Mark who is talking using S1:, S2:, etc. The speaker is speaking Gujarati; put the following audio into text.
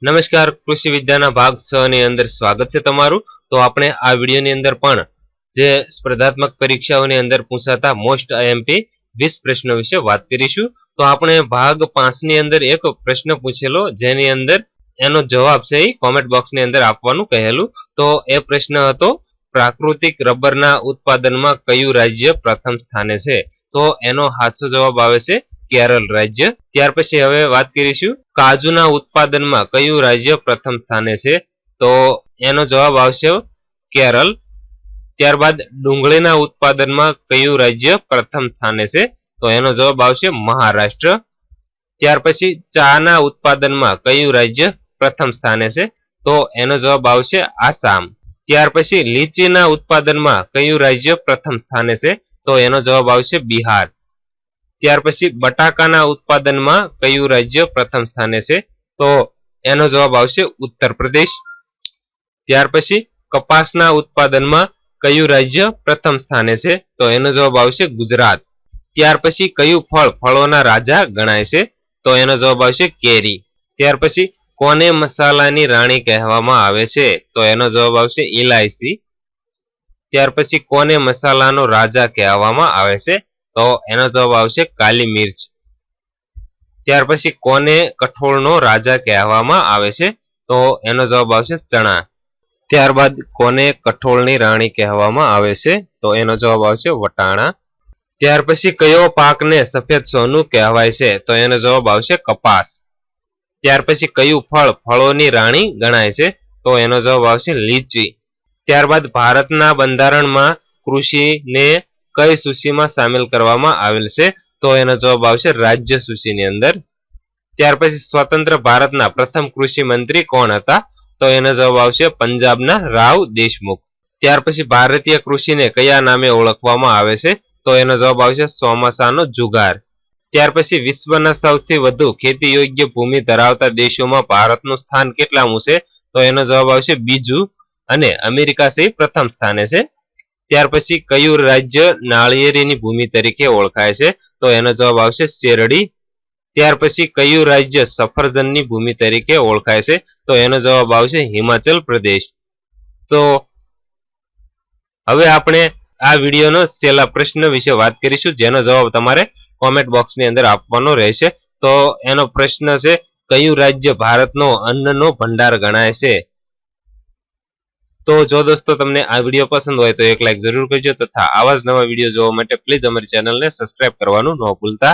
S1: નમસ્કાર, કૃષિ વિદ્યાના ભાગ 6 ની અંદર સ્વાગત છે તમારું. તો આપણે આ વિડીયોની અંદર પણ જે સ્પર્ધાત્મક પરીક્ષાઓની અંદર પૂછાતા મોસ્ટ આઈએમપી 20 પ્રશ્નો વિશે વાત કરીશું. તો આપણે ભાગ 5 ની અંદર એક પ્રશ્ન પૂછેલો જેની અંદર એનો જવાબ છે એ કોમેન્ટ બોક્સની અંદર આપવાનું કહેલું. તો એ પ્રશ્ન હતો પ્રાકૃતિક રબરના ઉત્પાદનમાં કયું રાજ્ય પ્રથમ સ્થાને છે? તો એનો સાચો જવાબ આવે છે કેરળ રાજ્ય. ત્યાર પછી હવે વાત કરીશું કાજુના ઉત્પાદનમાં કયું રાજ્ય પ્રથમ સ્થાને છે? તો એનો જવાબ આવશે કેરળ. ત્યારબાદ ડુંગળીના ઉત્પાદનમાં કયું રાજ્ય પ્રથમ સ્થાને છે? તો એનો જવાબ આવશે મહારાષ્ટ્ર. ત્યાર પછી ચાના ઉત્પાદનમાં કયું રાજ્ય પ્રથમ સ્થાને છે? તો એનો જવાબ આવશે આસામ. ત્યાર પછી લીચીના ઉત્પાદનમાં કયું રાજ્ય પ્રથમ સ્થાને છે? તો એનો જવાબ આવશે બિહાર. ત્યાર પછી બટાકાના ઉત્પાદનમાં કયું રાજ્ય પ્રથમ સ્થાને છે? તો એનો જવાબ આવશે ઉત્તર પ્રદેશ. ત્યાર પછી કપાસના ઉત્પાદનમાં કયું રાજ્ય પ્રથમ સ્થાને છે? તો એનો જવાબ આવશે ગુજરાત. ત્યાર પછી કયું ફળ ફળોના રાજા ગણાય છે? તો એનો જવાબ આવશે કેરી. ત્યાર પછી કોને મસાલાની રાણી કહેવામાં આવે છે? તો એનો જવાબ આવશે ઇલાયચી. ત્યાર પછી કોને મસાલાનો રાજા કહેવામાં આવે છે? તો એનો જવાબ આવશે કાલી મિર્ચ. ત્યાર પછી કોને કઠોળનો રાજા કહેવામાં આવે છે? તો એનો જવાબ આવશે ચણા. ત્યારબાદ કોને કઠોળની રાણી કહેવામાં આવે છે? તો એનો જવાબ આવશે વટાણા. ત્યાર પછી કયો પાકને સફેદ સોનું કહેવાય છે? તો એનો જવાબ આવશે કપાસ. ત્યાર પછી કયું ફળ ફળોની રાણી ગણાય છે? તો એનો જવાબ આવશે લીચી. ત્યારબાદ ભારતના બંધારણમાં કૃષિને કઈ સૂચિમાં સામેલ કરવામાં આવેલ છે? તો એનો જવાબ આવશે રાજ્ય સૂચિની અંદર. ત્યાર પછી સ્વતંત્ર ભારતના પ્રથમ કૃષિ મંત્રી કોણ હતા? તો એનો જવાબ આવશે પંજાબના રાવ દેશમુખ. ત્યાર પછી ભારતીય કૃષિને કયા નામે ઓળખવામાં આવે છે? તો એનો જવાબ આવશે ચોમાસાનો જુગાર. ત્યાર પછી વિશ્વના સૌથી વધુ ખેતી યોગ્ય ભૂમિ ધરાવતા દેશોમાં ભારતનું સ્થાન કેટલામું છે? તો એનો જવાબ આવશે બીજું અને અમેરિકા છે પ્રથમ સ્થાને છે. ત્યાર પછી કયું રાજ્ય નાળિયેરીની ભૂમિ તરીકે ઓળખાય છે? તો એનો જવાબ આવશે શેરડી. ત્યાર પછી કયું રાજ્ય સફરજનની ભૂમિ તરીકે ઓળખાય છે? તો એનો જવાબ આવશે હિમાચલ પ્રદેશ. તો હવે આપણે આ વિડીયોનો છેલ્લા પ્રશ્ન વિશે વાત કરીશું જેનો જવાબ તમારે કોમેન્ટ બોક્સની અંદર આપવાનો રહેશે. તો એનો પ્રશ્ન છે કયું રાજ્ય ભારતનો અન્નનો ભંડાર ગણાય છે? તો જો દોસ્તો તમને આ વિડીયો પસંદ હોય તો એક લાઈક જરૂર કરજો તથા આવા જ નવા વિડીયો જોવા માટે પ્લીઝ અમારી ચેનલને સબસ્ક્રાઇબ કરવાનું ન ભૂલતા.